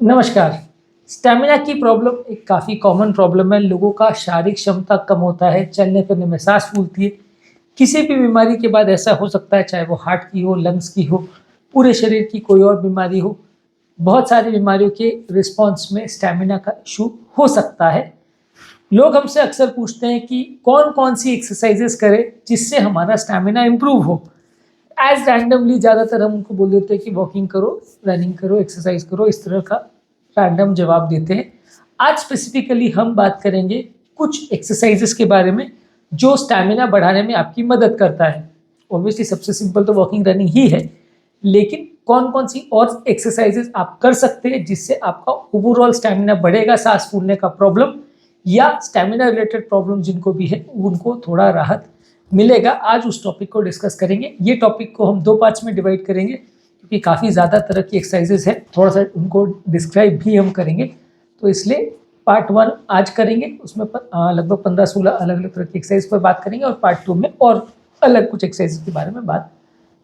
नमस्कार। स्टैमिना की प्रॉब्लम एक काफ़ी कॉमन प्रॉब्लम है। लोगों का शारीरिक क्षमता कम होता है, चलने फिरने में सांस फूलती है। किसी भी बीमारी के बाद ऐसा हो सकता है, चाहे वो हार्ट की हो, लंग्स की हो, पूरे शरीर की कोई और बीमारी हो। बहुत सारी बीमारियों के रिस्पॉन्स में स्टैमिना का इशू हो सकता है। लोग हमसे अक्सर पूछते हैं कि कौन-कौन सी एक्सरसाइज़ेस करें जिससे हमारा स्टैमिना इम्प्रूव हो। एज़ रैंडमली ज़्यादातर हम उनको बोल देते हैं कि वॉकिंग करो, रनिंग करो, एक्सरसाइज करो, इस तरह का रैंडम जवाब देते हैं। आज स्पेसिफिकली हम बात करेंगे कुछ एक्सरसाइजेस के बारे में जो स्टैमिना बढ़ाने में आपकी मदद करता है। ऑब्वियसली सबसे सिंपल तो वॉकिंग रनिंग ही है, लेकिन कौन-कौन सी और एक्सरसाइजेस आप कर सकते हैं जिससे आपका ओवरऑल स्टैमिना बढ़ेगा, सांस फूलने का प्रॉब्लम या स्टैमिना रिलेटेड प्रॉब्लम जिनको भी है उनको थोड़ा राहत मिलेगा। आज उस टॉपिक को डिस्कस करेंगे। ये टॉपिक को हम 2 पार्ट्स में डिवाइड करेंगे क्योंकि काफ़ी ज़्यादा तरह की एक्सरसाइजेस हैं, थोड़ा-सा उनको डिस्क्राइब भी हम करेंगे। तो इसलिए पार्ट 1 आज करेंगे, उसमें लगभग 15-16 अलग-अलग तरह की एक्सरसाइज पर बात करेंगे और पार्ट 2 में और अलग कुछ एक्सरसाइज के बारे में बात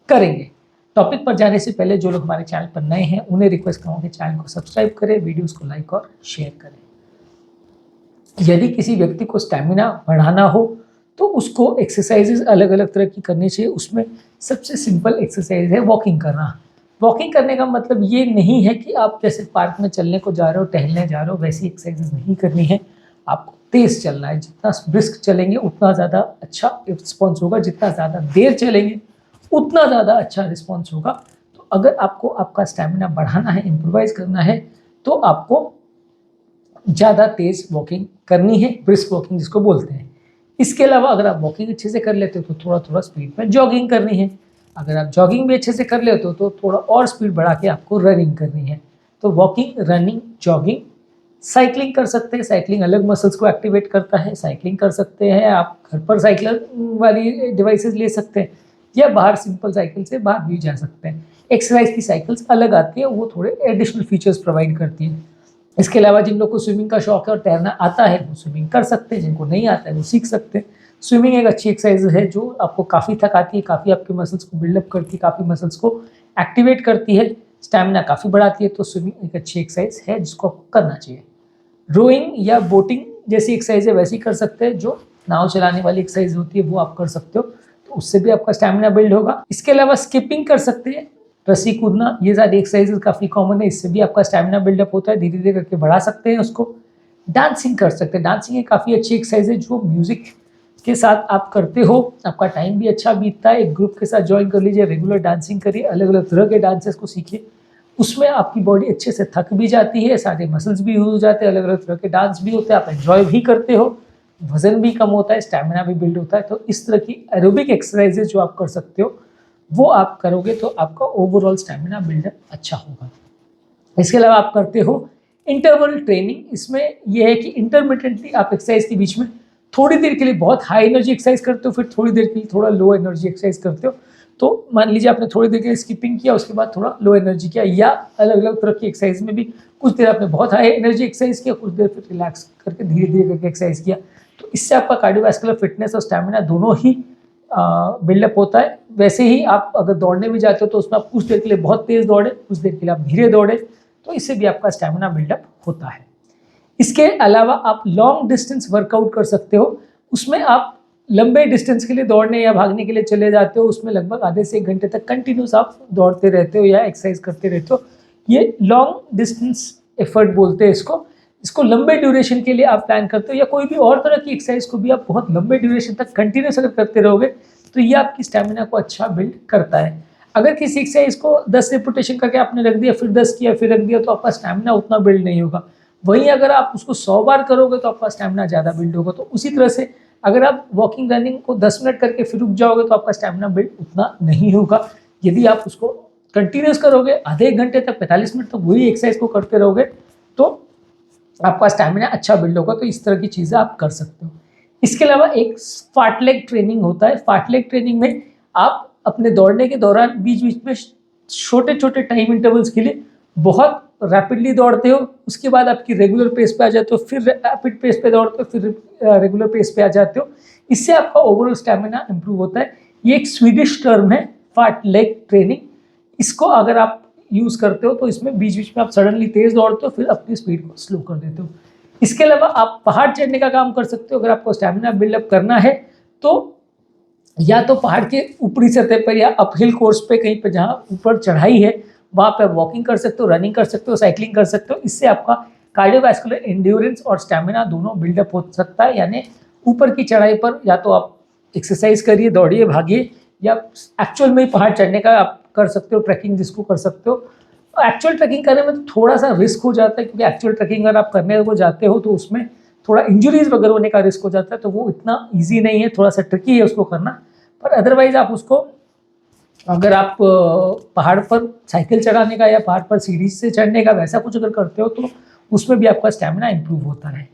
करेंगे। टॉपिक पर जाने से पहले जो लोग हमारे चैनल पर नए हैं, उन्हें रिक्वेस्ट करूँगा कि चैनल को सब्सक्राइब करें, वीडियोज़ को लाइक और शेयर करें। यदि किसी व्यक्ति को स्टैमिना बढ़ाना हो तो उसको एक्सरसाइजेज अलग-अलग तरह की करनी चाहिए। उसमें सबसे सिंपल एक्सरसाइज है वॉकिंग करना। वॉकिंग करने का मतलब ये नहीं है कि आप जैसे पार्क में चलने को जा रहे हो, टहलने जा रहे हो, वैसी एक्सरसाइजेज नहीं करनी है। आपको तेज़ चलना है। जितना ब्रिस्क चलेंगे उतना ज़्यादा अच्छा रिस्पॉन्स होगा, जितना ज़्यादा देर चलेंगे उतना ज़्यादा अच्छा रिस्पॉन्स होगा। तो अगर आपको आपका स्टैमिना बढ़ाना है, इम्प्रोवाइज़ करना है, तो आपको ज़्यादा तेज़ वॉकिंग करनी है, ब्रिस्क वॉकिंग जिसको बोलते हैं। इसके अलावा अगर आप वॉकिंग अच्छे से कर लेते हो तो थोड़ा-थोड़ा स्पीड में जॉगिंग करनी है। अगर आप जॉगिंग भी अच्छे से कर लेते हो तो थोड़ा और स्पीड बढ़ा के आपको रनिंग करनी है। तो वॉकिंग, रनिंग, जॉगिंग, साइक्लिंग कर सकते हैं। साइक्लिंग अलग मसल्स को एक्टिवेट करता है। साइक्लिंग कर सकते हैं आप, घर पर साइकिल वाली डिवाइसेस ले सकते हैं या बाहर सिंपल साइकिल से बाहर भी जा सकते हैं। एक्सरसाइज की साइकिल्स अलग आती है, वो थोड़े एडिशनल फीचर्स प्रोवाइड करती हैं। इसके अलावा जिन लोग को स्विमिंग का शौक है और तैरना आता है वो स्विमिंग कर सकते हैं, जिनको नहीं आता है वो सीख सकते हैं। स्विमिंग एक अच्छी एक्सरसाइज है जो आपको काफ़ी थकाती है, काफ़ी आपके मसल्स को बिल्डअप करती है, काफ़ी मसल्स को एक्टिवेट करती है, स्टैमिना काफ़ी बढ़ाती है। तो स्विमिंग एक अच्छी एक्सरसाइज है जिसको आपको करना चाहिए। रोइंग या बोटिंग जैसी एक्सरसाइज है वैसी कर सकते हैं, जो नाव चलाने वाली एक्सरसाइज होती है वो आप कर सकते हो, तो उससे भी आपका स्टैमिना बिल्ड होगा। इसके अलावा स्किपिंग कर सकते हैं, रस्सी कूदना, ये सारी एक्सरसाइजेज काफ़ी कॉमन है, इससे भी आपका स्टैमिना बिल्डअप होता है, धीरे धीरे करके बढ़ा सकते हैं उसको। डांसिंग कर सकते हैं, डांसिंग एक काफ़ी अच्छी एक्सरसाइज है जो म्यूजिक के साथ आप करते हो, आपका टाइम भी अच्छा बीतता है। एक ग्रुप के साथ ज्वाइन कर लीजिए, रेगुलर डांसिंग करिए, अलग अलग तरह के डांसेस को सीखिए, उसमें आपकी बॉडी अच्छे से थक भी जाती है, सारे मसल्स भी यूज हो जाते हैं, अलग अलग तरह के डांस भी होते हैं, आप एंजॉय भी करते हो, वजन भी कम होता है, स्टैमिना भी बिल्ड होता है। तो इस तरह की एरोबिक एक्सरसाइजेज जो आप कर सकते हो वो आप करोगे तो आपका ओवरऑल स्टैमिना बिल्डअप अच्छा होगा। इसके अलावा आप करते हो इंटरवल ट्रेनिंग। इसमें यह है कि इंटरमिटेंटली आप एक्सरसाइज के बीच में थोड़ी देर के लिए बहुत हाई एनर्जी एक्सरसाइज करते हो, फिर थोड़ी देर के लिए थोड़ा लो एनर्जी एक्सरसाइज करते हो। तो मान लीजिए आपने थोड़ी देर के लिए स्किपिंग किया, उसके बाद थोड़ा लो एनर्जी किया, या अलग अलग तरह की एक्सरसाइज में भी कुछ देर आपने बहुत हाई एनर्जी एक्सरसाइज किया, कुछ देर फिर रिलैक्स करके धीरे धीरे करके एक्सरसाइज किया। तो इससे आपका कार्डियोवैस्कुलर फिटनेस और स्टैमिना दोनों ही बिल्डअप होता है। वैसे ही आप अगर दौड़ने भी जाते हो तो उसमें आप कुछ देर के लिए बहुत तेज़ दौड़े, कुछ देर के लिए आप धीरे दौड़े, तो इससे भी आपका स्टैमिना बिल्डअप होता है। इसके अलावा आप लॉन्ग डिस्टेंस वर्कआउट कर सकते हो। उसमें आप लंबे डिस्टेंस के लिए दौड़ने या भागने के लिए चले जाते हो, उसमें लगभग आधे से 1 घंटे तक कंटिन्यूस आप दौड़ते रहते हो या एक्सरसाइज करते रहते हो। ये लॉन्ग डिस्टेंस एफर्ट बोलते हैं इसको। इसको लंबे ड्यूरेशन के लिए आप प्लान करते हो, या कोई भी और तरह की एक्सरसाइज को भी आप बहुत लंबे ड्यूरेशन तक कंटिन्यूस अगर करते रहोगे तो ये आपकी स्टैमिना को अच्छा बिल्ड करता है। अगर किसी एक्सरसाइज को 10 रिपीटेशन करके आपने रख दिया, फिर 10 किया, फिर रख दिया, तो आपका स्टैमिना उतना बिल्ड नहीं होगा। वहीं अगर आप उसको 100 बार करोगे तो आपका स्टैमिना ज़्यादा बिल्ड होगा। तो उसी तरह से अगर आप वॉकिंग रनिंग को 10 मिनट करके फिर रुक जाओगे तो आपका स्टैमिना बिल्ड उतना नहीं होगा। यदि आप उसको कंटिन्यूस करोगे आधे 1 घंटे तक, 45 मिनट तक वही एक्सरसाइज को करते रहोगे, तो आपका स्टैमिना अच्छा बिल्ड होगा। तो इस तरह की चीज़ें आप कर सकते हो। इसके अलावा एक फार्टलेग ट्रेनिंग होता है। फार्टलेग ट्रेनिंग में आप अपने दौड़ने के दौरान बीच बीच में छोटे छोटे टाइम इंटरवल्स के लिए बहुत रैपिडली दौड़ते हो, उसके बाद आपकी रेगुलर पेस पे आ जाते हो, फिर रैपिड पेस पे दौड़ते हो, फिर रेगुलर पेस पे आ जाते हो। इससे आपका ओवरऑल स्टैमिना इंप्रूव होता है। ये एक स्वीडिश टर्म है फार्टलेग ट्रेनिंग। इसको अगर आप यूज़ करते हो तो इसमें बीच बीच में आप सडनली तेज़ दौड़ते हो, फिर अपनी स्पीड को स्लो कर देते हो। इसके अलावा आप पहाड़ चढ़ने का काम कर सकते हो। अगर आपको स्टैमिना बिल्डअप करना है तो या तो पहाड़ के ऊपरी सतह पर या अपहिल कोर्स पे कहीं पे जहाँ ऊपर चढ़ाई है वहाँ पे वॉकिंग कर सकते हो, रनिंग कर सकते हो, साइकिलिंग कर सकते हो। इससे आपका कार्डियोवैस्कुलर एंड्योरेंस और स्टैमिना दोनों बिल्डअप हो सकता है। यानी ऊपर की चढ़ाई पर या तो आप एक्सरसाइज करिए, दौड़िए, भागिए, या एक्चुअल में ही पहाड़ चढ़ने का आप कर सकते हो, ट्रैकिंग जिसको कर सकते हो। एक्चुअल ट्रैकिंग करने में तो थोड़ा सा रिस्क हो जाता है, क्योंकि एक्चुअल ट्रैकिंग अगर आप करने को जाते हो तो उसमें थोड़ा इंजरीज वगैरह होने का रिस्क हो जाता है, तो वो इतना ईजी नहीं है, थोड़ा सा ट्रिकी है उसको करना। पर अदरवाइज आप उसको, अगर आप पहाड़ पर साइकिल चलाने का या पहाड़ पर सीढ़ी से चढ़ने का वैसा कुछ अगर करते हो तो उसमें भी आपका स्टैमिना इंप्रूव होता है।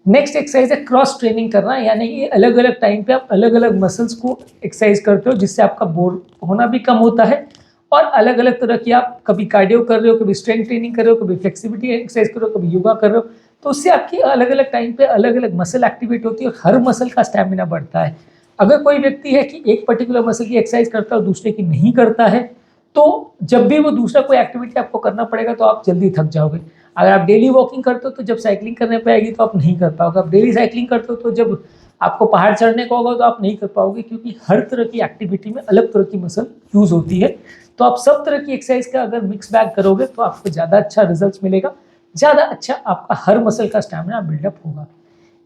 नेक्स्ट एक्सरसाइज है क्रॉस ट्रेनिंग करना, यानी कि अलग अलग टाइम पे आप अलग अलग मसल्स को एक्सरसाइज करते हो, जिससे आपका बोर होना भी कम होता है। और अलग अलग तरह की आप कभी कार्डियो कर रहे हो, कभी स्ट्रेंथ ट्रेनिंग कर रहे हो, कभी फ्लेक्सिबिलिटी एक्सरसाइज कर रहे हो, कभी योगा कर रहे हो, तो उससे आपकी अलग अलग टाइम पे अलग अलग मसल एक्टिवेट होती है और हर मसल का स्टैमिना बढ़ता है। अगर कोई व्यक्ति है कि एक पर्टिकुलर मसल की एक्सरसाइज करता है और दूसरे की नहीं करता है, तो जब भी वो दूसरा कोई एक्टिविटी आपको करना पड़ेगा तो आप जल्दी थक जाओगे। अगर आप डेली वॉकिंग करते हो तो जब साइकिलिंग करने पे आएगी तो आप नहीं कर पाओगे। आप डेली साइकिलिंग करते हो तो जब आपको पहाड़ चढ़ने को होगा तो आप नहीं कर पाओगे, क्योंकि हर तरह की एक्टिविटी में अलग तरह की मसल यूज होती है। तो आप सब तरह की एक्सरसाइज का अगर मिक्स बैग करोगे तो आपको ज़्यादा अच्छा रिजल्ट मिलेगा, ज़्यादा अच्छा आपका हर मसल का स्टैमिना बिल्डअप होगा।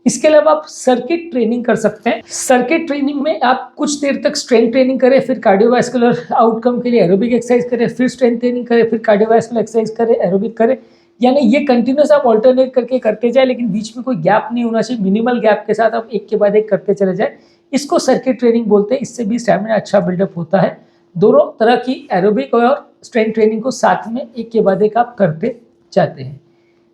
इसके अलावा आप सर्किट ट्रेनिंग कर सकते हैं। सर्किट ट्रेनिंग में आप कुछ देर तक स्ट्रेंथ ट्रेनिंग करें, फिर कार्डियोवैस्कुलर आउटकम के लिए एरोबिक एक्सरसाइज करें, फिर स्ट्रेंथ ट्रेनिंग करें, फिर कार्डियोवैस्कुलर एक्सरसाइज करें, एरोबिक करें। यानी ये कंटिन्यूस आप ऑल्टरनेट करके करते जाए, लेकिन बीच में कोई गैप नहीं होना चाहिए। मिनिमल गैप के साथ आप एक के बाद एक करते चले जाए, इसको सर्किट ट्रेनिंग बोलते हैं। इससे भी स्टैमिना अच्छा बिल्डअप होता है। दोनों तरह की एरोबिक और स्ट्रेंथ ट्रेनिंग को साथ में एक के बाद एक आप करते जाते हैं।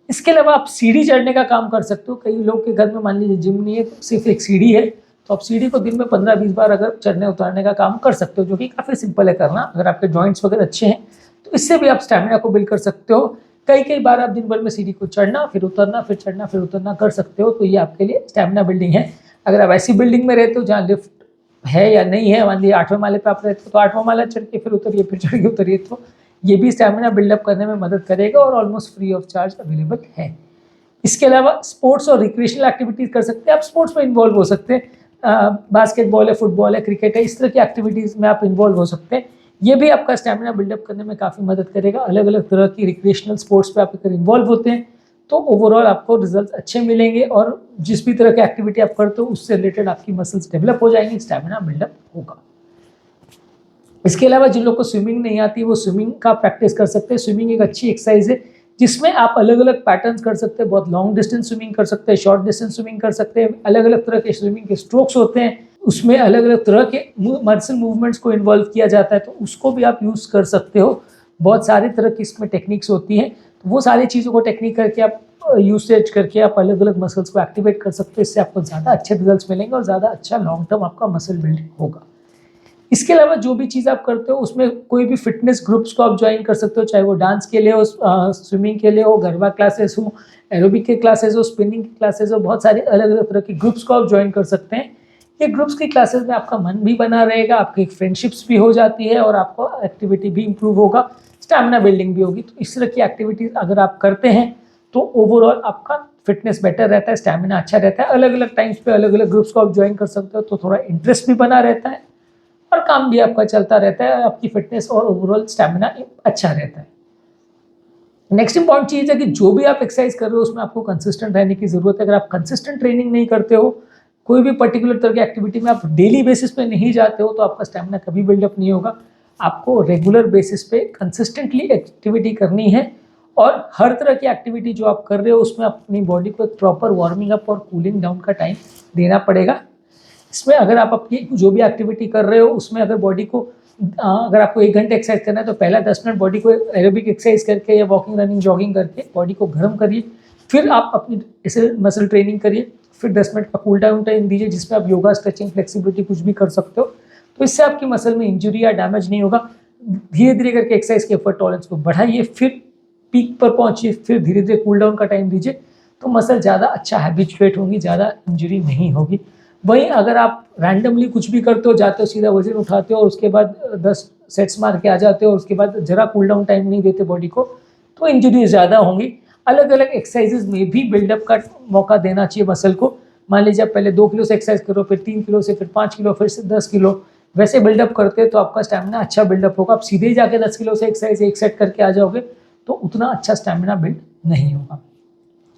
इसके अलावा आप सीढ़ी चढ़ने का काम कर सकते हो। कई लोग के घर में मान लीजिए जिम नहीं है, तो सिर्फ एक सीढ़ी है, तो आप सीढ़ी को दिन में 15-20 बार अगर चढ़ने उतारने का काम कर सकते हो, जो कि काफ़ी सिंपल है करना। अगर आपके जॉइंट्स वगैरह अच्छे हैं तो इससे भी आप स्टैमिना को बिल्ड कर सकते हो। कई बार आप दिन भर में सीढ़ी को चढ़ना, फिर उतरना, फिर चढ़ना, फिर उतरना कर सकते हो, तो ये आपके लिए स्टैमिना बिल्डिंग है। अगर आप ऐसी बिल्डिंग में रहते हो जहाँ लिफ्ट है या नहीं है, मान लीजिए 8वें माले पे आप रहते हो तो 8वां माला चढ़ के फिर उतरिए, फिर चढ़ के उतरिए, तो ये भी स्टैमिना बिल्डअप करने में मदद करेगा और almost free of charge available है। इसके अलावा स्पोर्ट्स और रिक्रिएशनल एक्टिविटीज़ कर सकते हैं। आप स्पोर्ट्स में इन्वॉल्व हो सकते हैं, बास्केटबॉल है, फुटबॉल है, क्रिकेट है, इस तरह की एक्टिविटीज़ में आप इन्वॉल्व हो सकते हैं। ये भी आपका स्टैमिना बिल्डअप करने में काफ़ी मदद करेगा। अलग अलग तरह की रिक्रिएशनल स्पोर्ट्स पे आप अगर इन्वॉल्व होते हैं तो ओवरऑल आपको रिजल्ट अच्छे मिलेंगे, और जिस भी तरह की एक्टिविटी आप करते हो उससे रिलेटेड आपकी मसल्स डेवलप हो जाएंगी, स्टैमिना बिल्डअप होगा। इसके अलावा जिन लोग को स्विमिंग नहीं आती वो स्विमिंग का प्रैक्टिस कर सकते हैं। स्विमिंग एक अच्छी एक्सरसाइज है जिसमें आप अलग अलग पैटर्न्स कर सकते हैं। बहुत लॉन्ग डिस्टेंस स्विमिंग कर सकते हैं, शॉर्ट डिस्टेंस स्विमिंग कर सकते हैं। अलग अलग तरह के स्विमिंग के स्ट्रोक्स होते हैं, उसमें अलग अलग तरह के मसल मूवमेंट्स को इन्वॉल्व किया जाता है, तो उसको भी आप यूज़ कर सकते हो। बहुत सारी तरह की इसमें टेक्निक्स होती हैं, तो वो सारी चीज़ों को टेक्निक करके आप यूसेज करके आप अलग अलग मसल्स को एक्टिवेट कर सकते हो। इससे आपको ज़्यादा अच्छे रिजल्ट्स मिलेंगे और ज़्यादा अच्छा लॉन्ग टर्म आपका मसल बिल्डिंग होगा। इसके अलावा जो भी चीज़ आप करते हो उसमें कोई भी फिटनेस ग्रुप्स को आप ज्वाइन कर सकते हो, चाहे वो डांस के लिए हो, स्विमिंग के लिए हो, गरबा क्लासेस हो, एरोबिक के क्लासेस हो, स्पिनिंग की क्लासेस हो, बहुत सारे अलग अलग तरह के ग्रुप्स को आप ज्वाइन कर सकते हैं। ये ग्रुप्स की क्लासेस में आपका मन भी बना रहेगा, आपकी फ्रेंडशिप्स भी हो जाती है और आपको एक्टिविटी भी इंप्रूव होगा, स्टैमिना बिल्डिंग भी होगी। तो इस तरह की एक्टिविटीज़ अगर आप करते हैं तो ओवरऑल आपका फिटनेस बेटर रहता है, स्टैमिना अच्छा रहता है। अलग अलग टाइम्स पे अलग अलग ग्रुप्स को आप ज्वाइन कर सकते हो, तो थोड़ा इंटरेस्ट भी बना रहता है और काम भी आपका चलता रहता है, आपकी फिटनेस और ओवरऑल स्टैमिना अच्छा रहता है। नेक्स्ट इंपॉर्टेंट चीज़ है कि जो भी आप एक्सरसाइज कर रहे हो उसमें आपको कंसिस्टेंट रहने की ज़रूरत है। अगर आप कंसिस्टेंट ट्रेनिंग नहीं करते हो, कोई भी पर्टिकुलर तरह की एक्टिविटी में आप डेली बेसिस पे नहीं जाते हो, तो आपका स्टैमिना कभी बिल्डअप नहीं होगा। आपको रेगुलर बेसिस पे कंसिस्टेंटली एक्टिविटी करनी है, और हर तरह की एक्टिविटी जो आप कर रहे हो उसमें अपनी बॉडी को एक प्रॉपर वार्मिंग अप और कूलिंग डाउन का टाइम देना पड़ेगा। इसमें अगर आप अपनी जो भी एक्टिविटी कर रहे हो उसमें अगर बॉडी को अगर आपको 1 घंटे एक्सरसाइज करना है तो पहला 10 मिनट बॉडी को एरोबिक एक्सरसाइज करके या वॉकिंग, रनिंग, जॉगिंग करके बॉडी को गर्म करिए। फिर आप अपनी ऐसे मसल ट्रेनिंग करिए, फिर 10 मिनट का कूल डाउन टाइम दीजिए जिसमें आप योगा, स्ट्रेचिंग, फ्लेक्सिबिलिटी कुछ भी कर सकते हो। तो इससे आपकी मसल में इंजरी या डैमेज नहीं होगा। धीरे धीरे करके एक्सरसाइज के एफर्ट टॉलरेंस को बढ़ाइए, फिर पीक पर पहुंचिए, फिर धीरे धीरे कूल डाउन का टाइम दीजिए, तो मसल ज़्यादा अच्छा हैबिचुएट होंगी, ज़्यादा इंजरी नहीं होगी। वहीं अगर आप रैंडमली कुछ भी करते हो, जाते हो सीधा वजन उठाते हो और उसके बाद 10 सेट्स मार के आ जाते हो और उसके बाद जरा कूल डाउन टाइम नहीं देते बॉडी को, तो इंजरीज ज़्यादा होंगी। अलग अलग एक्सरसाइजेज में भी बिल्डअप का मौका देना चाहिए मसल को। मान लीजिए आप पहले 2 किलो से एक्सरसाइज करो, फिर 3 किलो से, फिर 5 किलो, फिर से 10 किलो, वैसे बिल्डअप करते हैं तो आपका स्टैमिना अच्छा बिल्डअप होगा। आप सीधे ही जाके 10 किलो से एक्सरसाइज एक सेट करके आ जाओगे तो उतना अच्छा स्टैमिना बिल्ड नहीं होगा।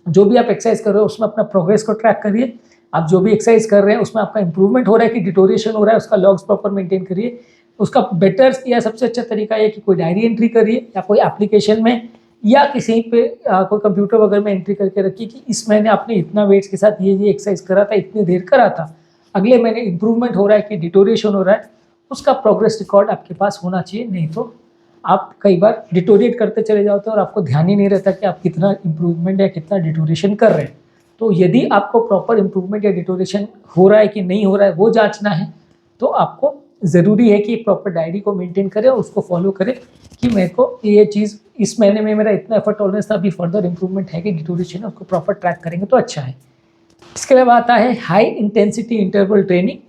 जो भी आप एक्सरसाइज कर रहे हो उसमें अपना प्रोग्रेस को ट्रैक करिए। आप जो भी एक्सरसाइज कर रहे हैं उसमें आपका इंप्रूवमेंट हो रहा है कि डिटोरेशन हो रहा है, उसका लॉग्स प्रॉपर मेंटेन करिए। उसका बेटर या सबसे अच्छा तरीका है कि कोई डायरी एंट्री करिए या कोई एप्लीकेशन में या किसी पे कोई कंप्यूटर वगैरह में एंट्री करके रखिए कि इस महीने आपने इतना वेट्स के साथ ये एक्सरसाइज करा था, इतनी देर करा था, अगले महीने इंप्रूवमेंट हो रहा है कि डिटोरेशन हो रहा है, उसका प्रोग्रेस रिकॉर्ड आपके पास होना चाहिए। नहीं तो आप कई बार डिटोरेट करते चले जाते हो और आपको ध्यान ही नहीं रहता कि आप कितना इंप्रूवमेंट या कितना डिटोरेशन कर रहे हैं। तो यदि आपको प्रॉपर इंप्रूवमेंट या डिटोरेशन हो रहा है कि नहीं हो रहा है वो जांचना है तो आपको ज़रूरी है कि एक प्रॉपर डायरी को मेंटेन करें और उसको फॉलो करें कि मेरे को ये चीज़ इस महीने में मेरा इतना एफर्ट टॉलरेंस था, अभी फर्दर इंप्रूवमेंट है कि डिटोरेशन है, उसको प्रॉपर ट्रैक करेंगे तो अच्छा है। इसके अलावा आता है हाई इंटेंसिटी इंटरवल ट्रेनिंग।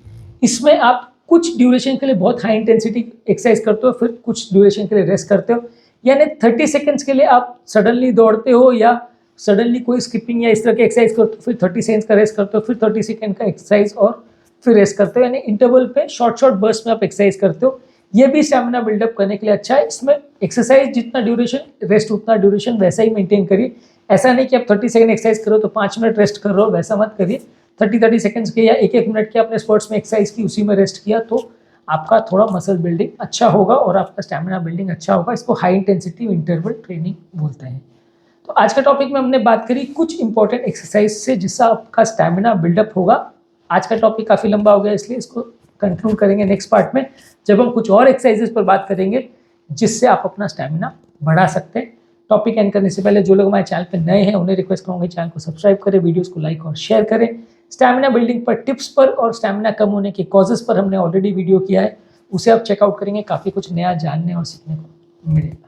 इसमें आप कुछ ड्यूरेशन के लिए बहुत हाई इंटेंसिटी एक्सरसाइज करते हो, फिर कुछ ड्यूरेशन के लिए रेस्ट करते हो। यानी 30 सेकेंड्स के लिए आप सडनली दौड़ते हो या सडनली कोई स्किपिंग या इस तरह के एक्सरसाइज करते हो, फिर 30 सेकेंड्स का रेस्ट करते हो, फिर 30 सेकेंड का एक्सरसाइज और फिर रेस्ट करते हो। यानी इंटरवल पे शॉर्ट बर्स्ट में आप एक्सरसाइज करते हो। ये भी स्टैमिना बिल्डअप करने के लिए अच्छा है। इसमें एक्सरसाइज जितना ड्यूरेशन, रेस्ट उतना ड्यूरेशन, वैसा ही मेंटेन करिए। ऐसा नहीं कि आप 30 सेकंड एक्सरसाइज करो तो 5 मिनट रेस्ट कर रहे हो, वैसा मत करिए। 30 सेकंड्स के या 1 मिनट के आपने स्पोर्ट्स में एक्सरसाइज की, उसी में रेस्ट किया तो आपका थोड़ा मसल बिल्डिंग अच्छा होगा और आपका स्टैमिना बिल्डिंग अच्छा होगा। इसको हाई इंटेंसिटी इंटरवल ट्रेनिंग बोलते हैं। तो आज का टॉपिक में हमने बात करी कुछ इंपॉर्टेंट एक्सरसाइज से जिससे आपका स्टैमिना बिल्डअप होगा। आज का टॉपिक काफ़ी लंबा हो गया इसलिए इसको कंक्लूड करेंगे नेक्स्ट पार्ट में, जब हम कुछ और एक्सरसाइजेस पर बात करेंगे जिससे आप अपना स्टैमिना बढ़ा सकते हैं। टॉपिक एंड करने से पहले जो लोग हमारे चैनल पर नए हैं उन्हें रिक्वेस्ट करूँगा चैनल को सब्सक्राइब करें, वीडियोस को लाइक और शेयर करें। स्टैमिना बिल्डिंग पर टिप्स पर और स्टैमिना कम होने के कॉजेस पर हमने ऑलरेडी वीडियो किया है, उसे आप चेकआउट करेंगे, काफ़ी कुछ नया जानने और सीखने को मिलेगा।